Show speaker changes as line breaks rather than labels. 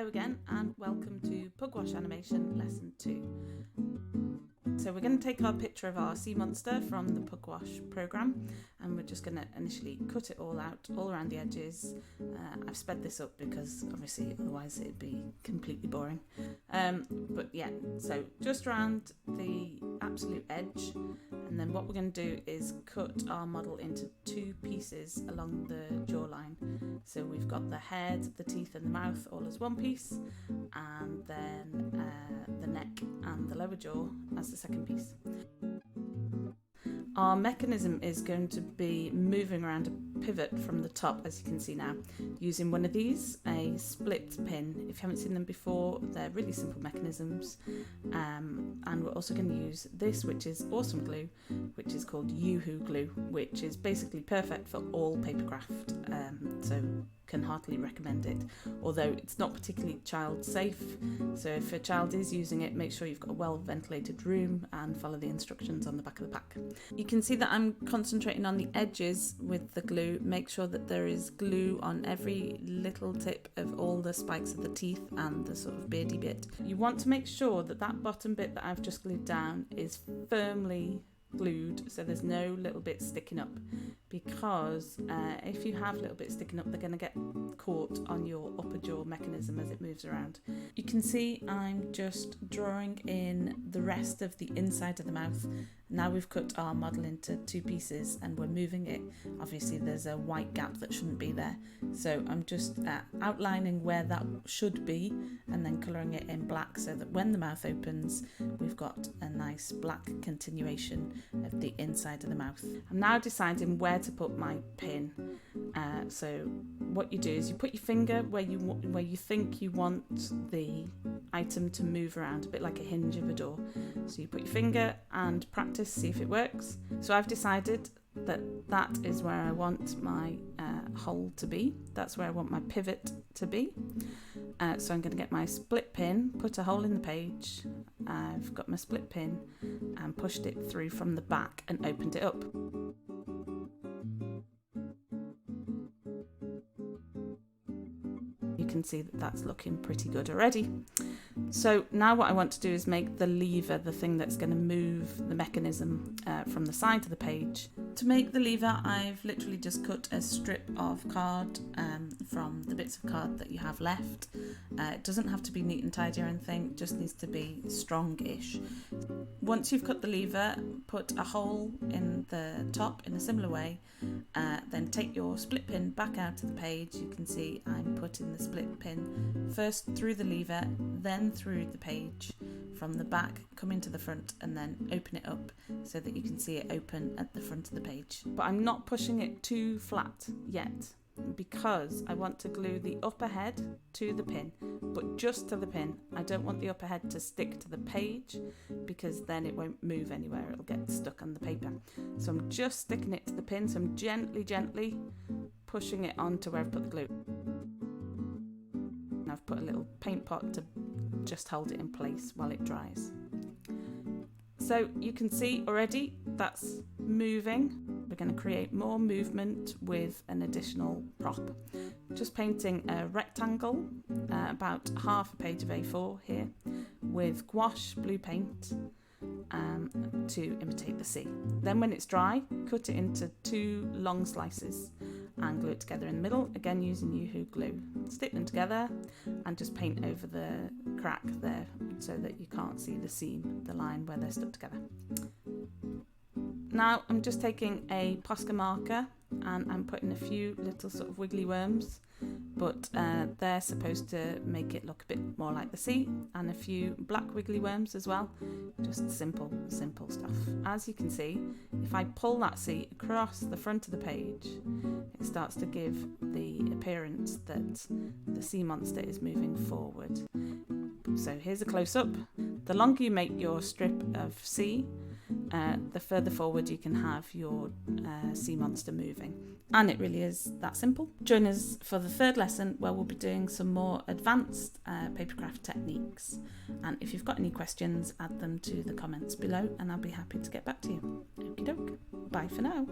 Hello again and welcome to Pugwash Animation Lesson 2. So we're going to take our picture of our sea monster from the Pugwash program and we're just going to initially cut it all out, all around the edges. I've sped this up because obviously otherwise it'd be completely boring. But yeah, so just around the absolute edge, and then what we're going to do is cut our model into two pieces along the jawline. So we've got the head, the teeth and the mouth all as one piece, and then the neck and the lower jaw as the second piece. Our mechanism is going to be moving around a pivot from the top, as you can see now, using one of these, a split pin. If you haven't seen them before, they're really simple mechanisms. And we're also going to use this, which is awesome glue, which is called Yoo-hoo glue, which is basically perfect for all paper craft. So can heartily recommend it, although it's not particularly child safe. So if a child is using it, make sure you've got a well ventilated room and follow the instructions on the back of the pack. You can see that I'm concentrating on the edges with the glue. Make sure that there is glue on every little tip of all the spikes of the teeth and the sort of beardy bit. You want to make sure that that bottom bit that I've just glued down is firmly glued, so there's no little bits sticking up, because if you have little bits sticking up, they're going to get caught on your upper jaw mechanism as it moves around. You can see I'm just drawing in the rest of the inside of the mouth. Now we've cut our model into two pieces and we're moving it. Obviously there's a white gap that shouldn't be there, so I'm just outlining where that should be and then colouring it in black so that when the mouth opens we've got a nice black continuation of the inside of the mouth. I'm now deciding where to put my pin. So what you do is you put your finger where you think you want the item to move around, a bit like a hinge of a door. So you put your finger and practice, see if it works. So I've decided that that is where I want my hole to be. That's where I want my pivot to be. So I'm going to get my split pin, put a hole in the page. I've got my split pin and pushed it through from the back and opened it up. You can see that that's looking pretty good already. So now what I want to do is make the lever the thing that's going to move the mechanism from the side of the page. To make the lever, I've literally just cut a strip of card from the bits of card that you have left. It doesn't have to be neat and tidy or anything, it just needs to be strong-ish. Once you've cut the lever, put a hole in the top in a similar way, then take your split pin back out of the page. You can see I'm putting the split pin first through the lever, then through the page from the back, come into the front and then open it up so that you can see it open at the front of the page. But I'm not pushing it too flat yet because I want to glue the upper head to the pin, but just to the pin. I don't want the upper head to stick to the page because then it won't move anywhere, it'll get stuck on the paper. So I'm just sticking it to the pin, so I'm gently pushing it onto where I've put the glue. And I've put a little paint pot to just hold it in place while it dries. So you can see already that's moving. We're going to create more movement with an additional prop. Just painting a rectangle, about half a page of A4 here, with gouache blue paint to imitate the sea. Then when it's dry, cut it into two long slices and glue it together in the middle, again using Yoo-hoo glue. Stick them together and just paint over the crack there so that you can't see the seam, the line where they're stuck together. Now I'm just taking a Posca marker and I'm putting a few little sort of wiggly worms, but they're supposed to make it look a bit more like the sea, and a few black wiggly worms as well. Just simple stuff. As you can see, if I pull that sea across the front of the page, it starts to give the appearance that the sea monster is moving forward. So here's a close-up. The longer you make your strip of sea, the further forward you can have your sea monster moving. And it really is that simple. Join us for the third lesson where we'll be doing some more advanced papercraft techniques. And if you've got any questions, add them to the comments below and I'll be happy to get back to you. Okie doke. Bye for now.